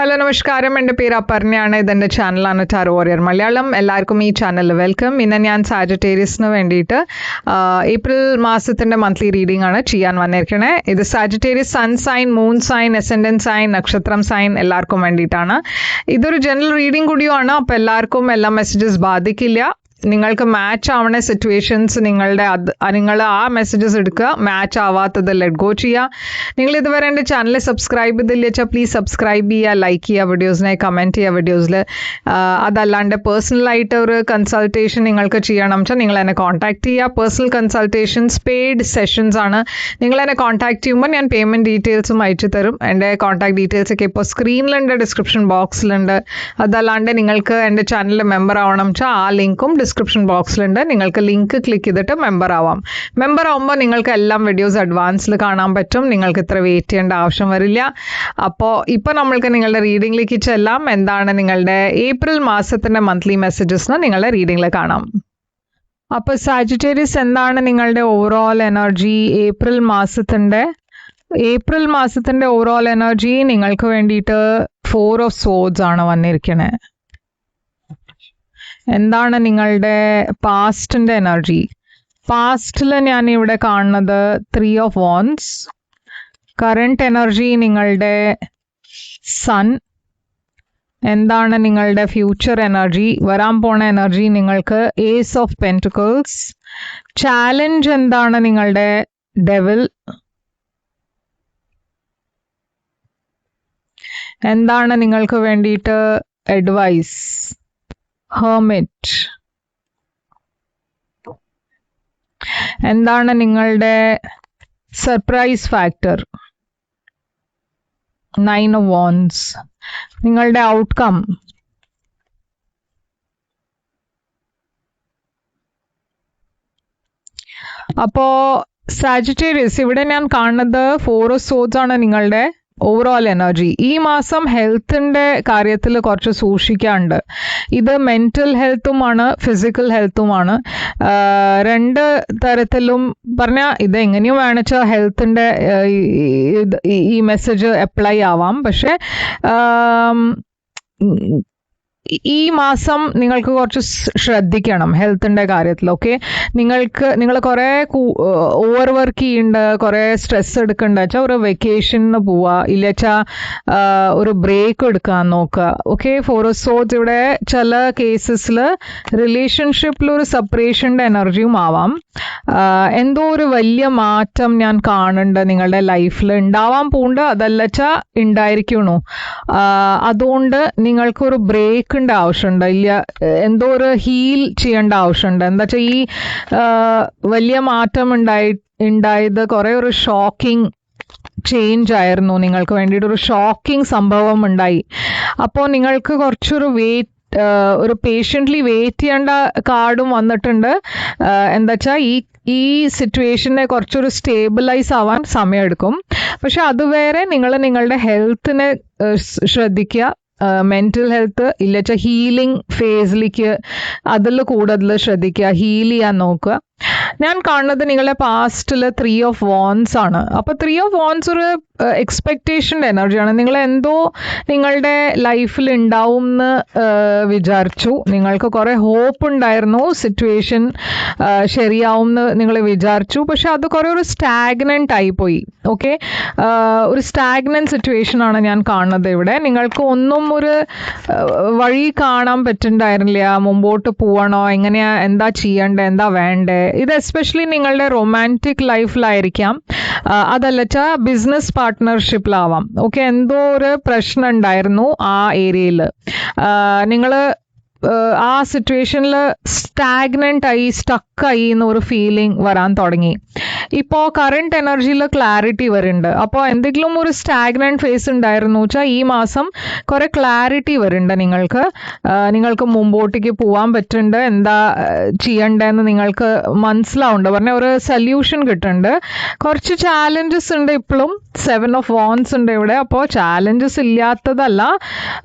Hello നമസ്കാരം, എൻ്റെ പേര് അപർണയാണ്. ഇതെൻ്റെ ചാനലാണ് ടാരോ വാരിയർ മലയാളം. എല്ലാവർക്കും ഈ ചാനലിൽ വെൽക്കം. ഇന്ന് ഞാൻ സാജിറ്റേറിയസിന് വേണ്ടിയിട്ട് ഏപ്രിൽ മാസത്തിൻ്റെ മന്ത്ലി റീഡിംഗ് ആണ് ചെയ്യാൻ വന്നിരിക്കണേ. ഇത് Sagittarius sun sign, moon sign, ascendant sign, നക്ഷത്രം സൈൻ എല്ലാവർക്കും വേണ്ടിയിട്ടാണ്. ഇതൊരു ജനറൽ റീഡിംഗ് കൂടിയാണ്. അപ്പോൾ എല്ലാവർക്കും എല്ലാ മെസ്സേജസ് ബാധിക്കില്ല. നിങ്ങൾക്ക് മാച്ച് ആവണ സിറ്റുവേഷൻസ് നിങ്ങൾ ആ മെസ്സേജസ് എടുക്കുക. മാച്ച് ആവാത്തത് ലെറ്റ് ഗോ ചെയ്യുക. നിങ്ങൾ ഇതുവരെ എൻ്റെ ചാനൽ സബ്സ്ക്രൈബ് ചെയ്തില്ല വെച്ചാൽ പ്ലീസ് സബ്സ്ക്രൈബ് ചെയ്യുക, ലൈക്ക് ചെയ്യുക, വീഡിയോസിനെ കമൻറ്റ് ചെയ്യുക വീഡിയോസിൽ. അതല്ലാണ്ട് പേഴ്സണലായിട്ട് ഒരു കൺസൾട്ടേഷൻ നിങ്ങൾക്ക് ചെയ്യണം വെച്ചാൽ നിങ്ങൾ എന്നെ കോൺടാക്ട് ചെയ്യുക. പേഴ്സണൽ കൺസൾട്ടേഷൻസ് പെയ്ഡ് സെഷൻസ് ആണ്. നിങ്ങൾ എന്നെ കോൺടാക്ട് ചെയ്യുമ്പോൾ ഞാൻ പേയ്മെൻറ്റ് ഡീറ്റെയിൽസും അയച്ചു തരും. എൻ്റെ കോൺടാക്ട് ഡീറ്റെയിൽസ് ഒക്കെ ഇപ്പോൾ സ്ക്രീനിലുണ്ട്, ഡിസ്ക്രിപ്ഷൻ ബോക്സിലുണ്ട്. അതല്ലാണ്ട് നിങ്ങൾക്ക് എൻ്റെ ചാനലിൽ മെമ്പർ ആവണം വെച്ചാൽ ആ ലിങ്കും ഡിസ്ക്രിപ്ഷൻ ബോക്സിലുണ്ട്. നിങ്ങൾക്ക് ലിങ്ക് ക്ലിക്ക് ചെയ്തിട്ട് മെമ്പർ ആവാം. മെമ്പർ ആവുമ്പോൾ നിങ്ങൾക്ക് എല്ലാം വീഡിയോസ് അഡ്വാൻസിൽ കാണാൻ പറ്റും. നിങ്ങൾക്ക് ഇത്ര വെയിറ്റ് ചെയ്യേണ്ട ആവശ്യം വരില്ല. അപ്പോൾ ഇപ്പോൾ നമ്മൾക്ക് നിങ്ങളുടെ റീഡിങ്ങിലേക്ക് ചെല്ലാം. എന്താണ് നിങ്ങളുടെ ഏപ്രിൽ മാസത്തിൻ്റെ മന്ത്ലി മെസ്സേജസ് നിങ്ങളുടെ റീഡിങ്ങിൽ കാണാം. അപ്പോൾ സാജിറ്റേറിയസ്, എന്താണ് നിങ്ങളുടെ ഓവറോൾ എനർജി ഏപ്രിൽ മാസത്തിൻ്റെ ഓവറോൾ എനർജി? നിങ്ങൾക്ക് വേണ്ടിയിട്ട് 4 of Swords ആണ് വന്നിരിക്കണേ. എന്താണ് നിങ്ങളുടെ പാസ്റ്റിൻ്റെ എനർജി? പാസ്റ്റിൽ ഞാൻ ഇവിടെ കാണുന്നത് 3 of Wands. കറണ്ട് എനർജി നിങ്ങളുടെ സൺ. എന്താണ് നിങ്ങളുടെ ഫ്യൂച്ചർ എനർജി? വരാൻ പോണ എനർജി നിങ്ങൾക്ക് Ace of Pentacles. ചാലഞ്ച് എന്താണ് നിങ്ങളുടെ ഡെവിൾ. എന്താണ് നിങ്ങൾക്ക് വേണ്ടിയിട്ട് അഡ്വൈസ്? ഹെർമിറ്റ്. എന്താണ് നിങ്ങളുടെ സർപ്രൈസ് ഫാക്ടർ? 9 of Wands. നിങ്ങളുടെ ഔട്ട്കം. അപ്പോ സാജിറ്റേറിയസ്, ഇവിടെ ഞാൻ കാണുന്നത് 4 of Swords ആണ് നിങ്ങളുടെ ഓവറോൾ എനർജി. ഈ മാസം ഹെൽത്തിൻ്റെ കാര്യത്തിൽ കുറച്ച് സൂക്ഷിക്കാനുണ്ട്. ഇത് മെൻ്റൽ ഹെൽത്തുമാണ്, ഫിസിക്കൽ ഹെൽത്തുമാണ്. രണ്ട് തരത്തിലും പറഞ്ഞാൽ ഇത് എങ്ങനെയും വേണമെച്ചാൽ ഹെൽത്തിൻ്റെ ഈ മെസ്സേജ് അപ്ലൈ ആവാം. പക്ഷേ ഈ മാസം നിങ്ങൾക്ക് കുറച്ച് ശ്രദ്ധിക്കണം ഹെൽത്തിൻ്റെ കാര്യത്തിൽ. ഓക്കെ, നിങ്ങൾ കുറേ ഓവർ വർക്ക് ചെയ്യുന്നുണ്ട്, കുറേ സ്ട്രെസ് എടുക്കുന്നുണ്ട് വെച്ചാൽ ഒരു വെക്കേഷന് പോവുക, ഇല്ല വെച്ചാൽ ഒരു ബ്രേക്ക് എടുക്കാൻ നോക്കുക. ഓക്കെ, 4 of Swords ഇവിടെ ചില കേസസിൽ റിലേഷൻഷിപ്പിൽ ഒരു സെപ്പറേഷൻ്റെ എനർജിയും ആവാം. എന്തോ ഒരു വലിയ മാറ്റം ഞാൻ കാണുന്നുണ്ട് നിങ്ങളുടെ ലൈഫിൽ ഉണ്ടാവാൻ പോകുന്നുണ്ട്. അതല്ല വെച്ചാൽ ഉണ്ടായിരിക്കണു. അതുകൊണ്ട് നിങ്ങൾക്കൊരു ബ്രേക്ക് ആവശ്യമുണ്ട്, ഇല്ല എന്തോ ഒരു ഹീൽ ചെയ്യേണ്ട ആവശ്യമുണ്ട്. എന്താ വെച്ചാൽ ഈ വലിയ മാറ്റം ഉണ്ടായത് കുറേ ഒരു ഷോക്കിംഗ് ചേഞ്ച് ആയിരുന്നു. നിങ്ങൾക്ക് വേണ്ടിയിട്ട് ഒരു ഷോക്കിംഗ് സംഭവം ഉണ്ടായി. അപ്പോൾ നിങ്ങൾക്ക് കുറച്ചൊരു ഒരു പേഷ്യൻ്റ്ലി വെയിറ്റ് ചെയ്യേണ്ട കാർഡും വന്നിട്ടുണ്ട്. എന്താ വെച്ചാൽ ഈ സിറ്റുവേഷനെ കുറച്ചൊരു സ്റ്റേബിളൈസ് ആവാൻ സമയമെടുക്കും. പക്ഷെ അതുവരെ നിങ്ങളുടെ ഹെൽത്തിനെ ശ്രദ്ധിക്കുക. മെൻ്റൽ ഹെൽത്ത് ഇല്ല വെച്ചാൽ ഹീലിംഗ് ഫേസിലേക്ക് അതിൽ കൂടുതൽ ശ്രദ്ധിക്കുക, ഹീൽ ചെയ്യാൻ നോക്കുക. ഞാൻ കാണുന്നത് നിങ്ങളുടെ പാസ്റ്റിൽ 3 of Wands ആണ്. അപ്പോൾ 3 of Wands ഒരു എക്സ്പെക്റ്റേഷൻ്റെ എനർജിയാണ്. നിങ്ങളെന്തോ നിങ്ങളുടെ ലൈഫിൽ ഉണ്ടാവും എന്ന് വിചാരിച്ചു. നിങ്ങൾക്ക് കുറേ ഹോപ്പ് ഉണ്ടായിരുന്നു സിറ്റുവേഷൻ ശരിയാവും എന്ന് നിങ്ങൾ വിചാരിച്ചു. പക്ഷെ അത് കുറേ ഒരു സ്റ്റാഗ്നൻ്റ് ആയിപ്പോയി. ഓക്കെ, ഒരു സ്റ്റാഗ്നൻ്റ് സിറ്റുവേഷനാണ് ഞാൻ കാണുന്നത് ഇവിടെ. നിങ്ങൾക്ക് ഒന്നും ഒരു വഴി കാണാൻ പറ്റുന്നുണ്ടായിരുന്നില്ല. മുമ്പോട്ട് പോകണോ, എങ്ങനെയാ, എന്താ ചെയ്യണ്ടേ, എന്താ വേണ്ടേ. ഇത് എസ്പെഷ്യലി നിങ്ങളുടെ റൊമാൻറ്റിക് ലൈഫിലായിരിക്കാം, അതല്ല വെച്ചാൽ ബിസിനസ് പാർട്ട്ണർഷിപ്പിലാവാം. ഓക്കെ, എന്തോ ഒരു പ്രശ്നം ഉണ്ടായിരുന്നു ആ ഏരിയയിൽ. നിങ്ങൾ ആ സിറ്റുവേഷനിൽ സ്റ്റാഗ്നൻ്റ് ആയി, സ്റ്റക്കായി എന്നൊരു ഫീലിംഗ് വരാൻ തുടങ്ങി. ഇപ്പോൾ കറണ്ട് എനർജിയിൽ ക്ലാരിറ്റി വരുന്നുണ്ട്. അപ്പോൾ എന്തെങ്കിലും ഒരു സ്റ്റാഗ്നൻ്റ് ഫേസ് ഉണ്ടായിരുന്നു വെച്ചാൽ ഈ മാസം കുറേ ക്ലാരിറ്റി വരുന്നുണ്ട്. നിങ്ങൾക്ക് മുമ്പോട്ടേക്ക് പോകാൻ പറ്റുന്നുണ്ട്, എന്താ ചെയ്യണ്ടതെന്ന് നിങ്ങൾക്ക് മനസ്സിലാവുന്നുണ്ട്. പറഞ്ഞാൽ ഒരു സൊല്യൂഷൻ കിട്ടുന്നുണ്ട്. കുറച്ച് ചാലഞ്ചസ് ഉണ്ട് ഇപ്പോഴും. 7 of Wands ഉണ്ട് ഇവിടെ. അപ്പോൾ ചാലഞ്ചസ് ഇല്ലാത്തതല്ല,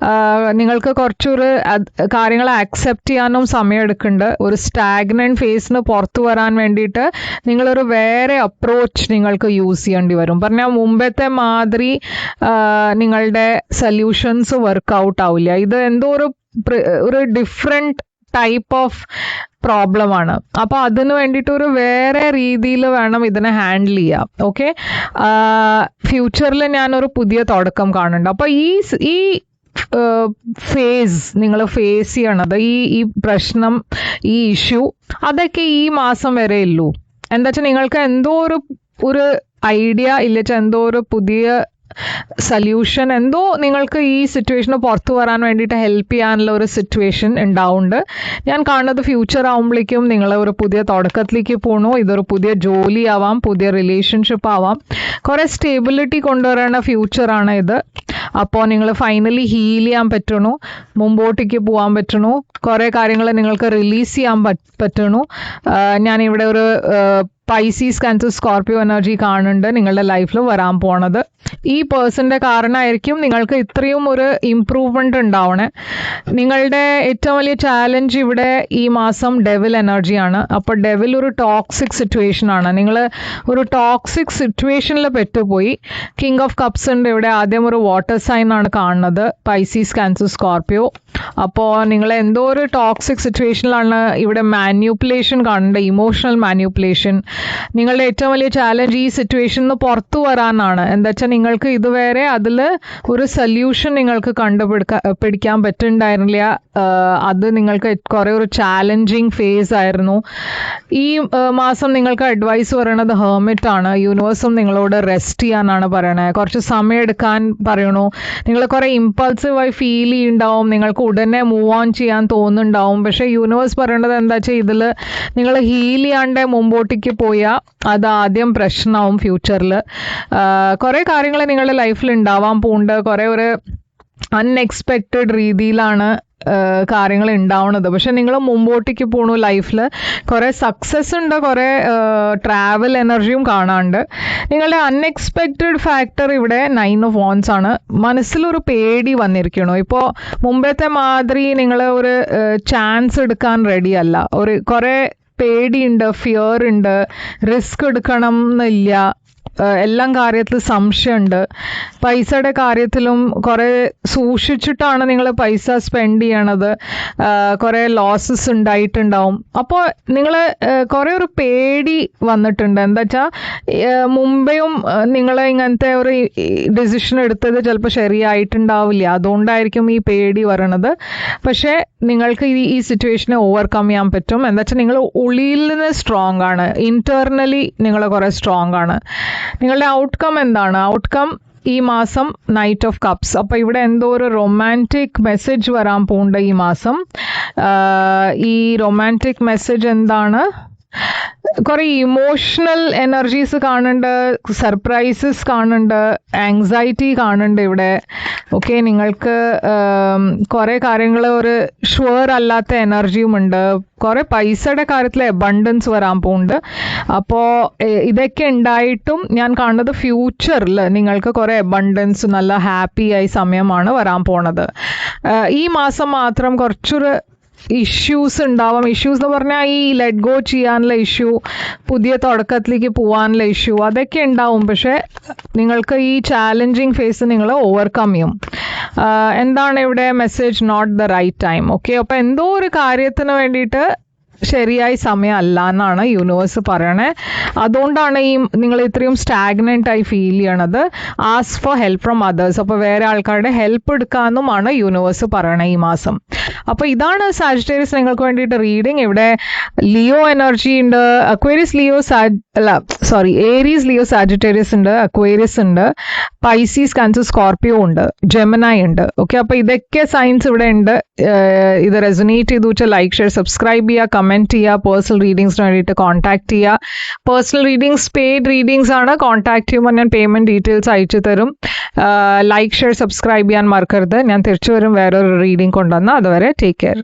നിങ്ങൾക്ക് കുറച്ചൊരു കാര്യങ്ങൾ കാര്യങ്ങളെ അക്സെപ്റ്റ് ചെയ്യാനും സമയം എടുക്കുന്നുണ്ട്. ഒരു സ്റ്റാഗ്നന്റ് ഫേസിന് പുറത്തു വരാൻ വേണ്ടിയിട്ട് നിങ്ങളൊരു വേറെ അപ്രോച്ച് നിങ്ങൾക്ക് യൂസ് ചെയ്യേണ്ടി വരും. പറഞ്ഞാൽ മുമ്പത്തെ മാതിരി നിങ്ങളുടെ സൊല്യൂഷൻസ് വർക്കൗട്ട് ആവില്ല. ഇത് എന്തോ ഒരു ഡിഫറെൻറ്റ് ടൈപ്പ് ഓഫ് പ്രോബ്ലം ആണ്. അപ്പോൾ അതിന് വേണ്ടിയിട്ട് ഒരു വേറെ രീതിയിൽ വേണം ഇതിനെ ഹാൻഡിൽ ചെയ്യാം. ഓക്കെ, ഫ്യൂച്ചറിൽ ഞാനൊരു പുതിയ തുടക്കം കാണുന്നുണ്ട്. അപ്പോൾ ഈ ഫേസ് നിങ്ങൾ ഫേസ് ചെയ്യണത്, ഈ പ്രശ്നം, ഈ ഇഷ്യൂ, അതൊക്കെ ഈ മാസം വരെ ഉള്ളൂ. എന്താ വെച്ചാൽ നിങ്ങൾക്ക് എന്തോ ഒരു ഐഡിയ ഇല്ലച്ചാൽ എന്തോ ഒരു പുതിയ സൊല്യൂഷൻ, എന്തോ നിങ്ങൾക്ക് ഈ സിറ്റുവേഷന് പുറത്തു വരാൻ വേണ്ടിയിട്ട് ഹെൽപ്പ് ചെയ്യാനുള്ള ഒരു സിറ്റുവേഷൻ ഉണ്ടാവുന്നുണ്ട്. ഞാൻ കാണുന്നത് ഫ്യൂച്ചർ ആവുമ്പോഴേക്കും നിങ്ങൾ ഒരു പുതിയ തുടക്കത്തിലേക്ക് പോകണു. ഇതൊരു പുതിയ ജോലി ആവാം, പുതിയ റിലേഷൻഷിപ്പ് ആവാം, കുറേ സ്റ്റേബിലിറ്റി കൊണ്ടുവരുന്ന ഫ്യൂച്ചറാണ് ഇത്. അപ്പോൾ നിങ്ങൾ ഫൈനലി ഹീൽ ചെയ്യാൻ പറ്റണു, മുമ്പോട്ടേക്ക് പോകാൻ പറ്റണു, കുറേ കാര്യങ്ങൾ നിങ്ങൾക്ക് റിലീസ് ചെയ്യാൻ പറ്റണു. ഞാനിവിടെ ഒരു പൈസീസ് കാൻസർ സ്കോർപ്പിയോ എനർജി കാണുന്നുണ്ട് നിങ്ങളുടെ ലൈഫിൽ വരാൻ പോണത്. ഈ പേഴ്സൻ്റെ കാരണമായിരിക്കും നിങ്ങൾക്ക് ഇത്രയും ഒരു ഇംപ്രൂവ്മെൻ്റ് ഉണ്ടാവണേ. നിങ്ങളുടെ ഏറ്റവും വലിയ ചാലഞ്ച് ഇവിടെ ഈ മാസം ഡെവിൽ എനർജിയാണ്. അപ്പോൾ ഡെവിൽ ഒരു ടോക്സിക് സിറ്റുവേഷൻ ആണ്. നിങ്ങൾ ഒരു ടോക്സിക് സിറ്റുവേഷനിൽ പെട്ടുപോയി. കിങ് ഓഫ് കപ്സ് ഉണ്ട് ഇവിടെ. ആദ്യം ഒരു വാട്ടർ സൈൻ ആണ് കാണുന്നത്, പൈസീസ് കാൻസർ സ്കോർപ്പിയോ. അപ്പോൾ നിങ്ങൾ എന്തോ ഒരു ടോക്സിക് സിറ്റുവേഷനിലാണ്. ഇവിടെ മാന്യൂപ്പുലേഷൻ കാണുന്നുണ്ട്, ഇമോഷണൽ മാന്യൂപ്പുലേഷൻ. നിങ്ങളുടെ ഏറ്റവും വലിയ ചാലഞ്ച് ഈ സിറ്റുവേഷനിൽ നിന്ന് പുറത്തു വരാനാണ്. എന്താ വെച്ചാൽ നിങ്ങൾക്ക് ഇതുവരെ അതിൽ ഒരു സൊല്യൂഷൻ നിങ്ങൾക്ക് പിടിക്കാൻ പറ്റുന്നുണ്ടായിരുന്നില്ല. അത് നിങ്ങൾക്ക് കുറേ ഒരു ചാലഞ്ചിങ് ഫേസ് ആയിരുന്നു. ഈ മാസം നിങ്ങൾക്ക് അഡ്വൈസ് പറയണത് ഹെർമിറ്റ് ആണ്. യൂണിവേഴ്സും നിങ്ങളോട് റെസ്റ്റ് ചെയ്യാനാണ് പറയണത്. കുറച്ച് സമയം എടുക്കാൻ പറയണു. നിങ്ങൾ കുറേ ഇമ്പൾസീവായി ഫീൽ ചെയ്യുന്നുണ്ടാവും, നിങ്ങൾക്ക് ഉടനെ മൂവ് ഓൺ ചെയ്യാൻ തോന്നുന്നുണ്ടാവും. പക്ഷേ യൂണിവേഴ്സ് പറയണത് എന്താ വെച്ചാൽ ഇതിൽ നിങ്ങൾ ഹീൽ ചെയ്യാണ്ട് മുമ്പോട്ടേക്ക് പോയാൽ അത് ആദ്യം പ്രശ്നമാവും ഫ്യൂച്ചറിൽ. കുറേ കാര്യങ്ങൾ നിങ്ങളുടെ ലൈഫിൽ ഉണ്ടാവാൻ പോകുന്നുണ്ട്. കുറേ ഒരു അൺഎക്സ്പെക്റ്റഡ് രീതിയിലാണ് കാര്യങ്ങൾ ഉണ്ടാവുന്നത്. പക്ഷെ നിങ്ങൾ മുമ്പോട്ടേക്ക് പോണു. ലൈഫിൽ കുറേ സക്സസ് ഉണ്ട്, കുറേ ട്രാവൽ എനർജിയും കാണാണ്ട്. നിങ്ങളുടെ അൺഎക്സ്പെക്റ്റഡ് ഫാക്ടർ ഇവിടെ 9 ഓഫ് വാൻഡ്സ് ആണ്. മനസ്സിലൊരു പേടി വന്നിരിക്കണു. ഇപ്പോൾ മുമ്പത്തെ മാതിരി നിങ്ങൾ ഒരു ചാൻസ് എടുക്കാൻ റെഡിയല്ല. കുറേ പേടിയുണ്ട്, ഫിയർ ഉണ്ട്, റിസ്ക് എടുക്കണം എന്നില്ല, എല്ലാം കാര്യത്തിൽ സംശയമുണ്ട്. പൈസയുടെ കാര്യത്തിലും കുറേ സൂക്ഷിച്ചിട്ടാണ് നിങ്ങൾ പൈസ സ്പെൻഡ് ചെയ്യണത്. കുറേ ലോസസ് ഉണ്ടായിട്ടുണ്ടാവും. അപ്പോൾ നിങ്ങൾ കുറേ ഒരു പേടി വന്നിട്ടുണ്ട്. എന്താ വെച്ചാൽ മുമ്പേയും നിങ്ങൾ ഇങ്ങനത്തെ ഒരു ഡിസിഷൻ എടുത്തത് ചിലപ്പോൾ ശരിയായിട്ടുണ്ടാവില്ല. അതുകൊണ്ടായിരിക്കും ഈ പേടി വരണത്. പക്ഷേ നിങ്ങൾക്ക് ഈ സിറ്റുവേഷനെ ഓവർകം ചെയ്യാൻ പറ്റും. എന്താ വെച്ചാൽ നിങ്ങൾ ഉള്ളിൽ നിന്ന് സ്ട്രോങ് ആണ്, ഇന്റേർണലി നിങ്ങൾ കുറേ സ്ട്രോങ് ആണ്. നിങ്ങളുടെ ഔട്ട്കം എന്താണ്? ഔട്ട്കം ഈ മാസം നൈറ്റ് ഓഫ് കപ്സ്. അപ്പോൾ ഇവിടെ എന്തോ ഒരു റൊമാൻറ്റിക് മെസ്സേജ് വരാൻ പോകുന്നുണ്ട് ഈ മാസം. ഈ റൊമാൻറ്റിക് മെസ്സേജ് എന്താണ്? കുറേ ഇമോഷണൽ എനർജീസ് കാണുന്നുണ്ട്, സർപ്രൈസസ് കാണുന്നുണ്ട്, ആങ്സൈറ്റി കാണുന്നുണ്ട് ഇവിടെ. ഓക്കെ, നിങ്ങൾക്ക് കുറേ കാര്യങ്ങൾ ഒരു ഷുവർ അല്ലാത്ത എനർജിയും ഉണ്ട്. കുറേ പൈസയുടെ കാര്യത്തിൽ അബണ്ടൻസ് വരാൻ പോകുന്നുണ്ട്. അപ്പോൾ ഇതൊക്കെ ഉണ്ടായിട്ടും ഞാൻ കാണുന്നത് ഫ്യൂച്ചറിൽ നിങ്ങൾക്ക് കുറേ അബണ്ടൻസ്, നല്ല ഹാപ്പി ആയി സമയമാണ് വരാൻ പോണത്. ഈ മാസം മാത്രം കുറച്ചൊരു ഇഷ്യൂസ് ഉണ്ടാവാം. ഇഷ്യൂസ് എന്ന് പറഞ്ഞാൽ ഈ ലെറ്റ് ഗോ ചെയ്യാനുള്ള ഇഷ്യൂ, പുതിയ തുടക്കത്തിലേക്ക് പോകാനുള്ള ഇഷ്യൂ, അതൊക്കെ ഉണ്ടാവും. പക്ഷേ നിങ്ങൾക്ക് ഈ ചാലഞ്ചിങ് ഫേസ് നിങ്ങൾ ഓവർകം ചെയ്യും. എന്താണ് ഇവിടെ message? Not the right time. Okay, അപ്പോൾ എന്തോ ഒരു കാര്യത്തിന് വേണ്ടിയിട്ട് ശരിയായ സമയമല്ല എന്നാണ് യൂണിവേഴ്സ് പറയണേ. അതുകൊണ്ടാണ് നിങ്ങൾ ഇത്രയും സ്റ്റാഗ്നൻ്റ് ആയി ഫീൽ ചെയ്യണത്. Ask for help from others. അപ്പോൾ വേറെ ആൾക്കാരുടെ ഹെൽപ്പ് എടുക്കാമെന്നുമാണ് യൂണിവേഴ്സ് പറയണേ ഈ മാസം. അപ്പോൾ ഇതാണ് സാജിറ്റേറിയസ് നിങ്ങൾക്ക് വേണ്ടിയിട്ട് റീഡിങ്. ഇവിടെ ലിയോ എനർജി ഉണ്ട്, ഏരീസ് ലിയോ സാജിറ്റേറിയസ് ഉണ്ട്, അക്വേരിയസ് ഉണ്ട്, പൈസീസ് കാൻസർ സ്കോർപ്പിയോ ഉണ്ട്, ജെമിനായി ഉണ്ട്. ഓക്കെ, അപ്പോൾ ഇതൊക്കെ സൈൻസ് ഇവിടെ ഉണ്ട്. ഇത് റെസൊനേറ്റ് ചെയ്തു വെച്ചാൽ ലൈക്ക്, ഷെയർ, സബ്സ്ക്രൈബ് ചെയ്യുക, കമൻറ്റ് ചെയ്യുക. പേഴ്സണൽ റീഡിങ്സിന് വേണ്ടിയിട്ട് കോൺടാക്ട് ചെയ്യുക. പേഴ്സണൽ റീഡിങ്സ് പെയ്ഡ് റീഡിങ്സ് ആണ്. കോൺടാക്ട് ചെയ്യുമ്പോൾ ഞാൻ പേയ്മെൻറ്റ് ഡീറ്റെയിൽസ് അയച്ചു തരും. ലൈക്ക്, ഷെയർ, സബ്സ്ക്രൈബ് ചെയ്യാൻ മറക്കരുത്. ഞാൻ തിരിച്ചു വരും വേറൊരു റീഡിങ് കൊണ്ടുവന്ന്. അതുവരെ ടേക്ക് കെയർ.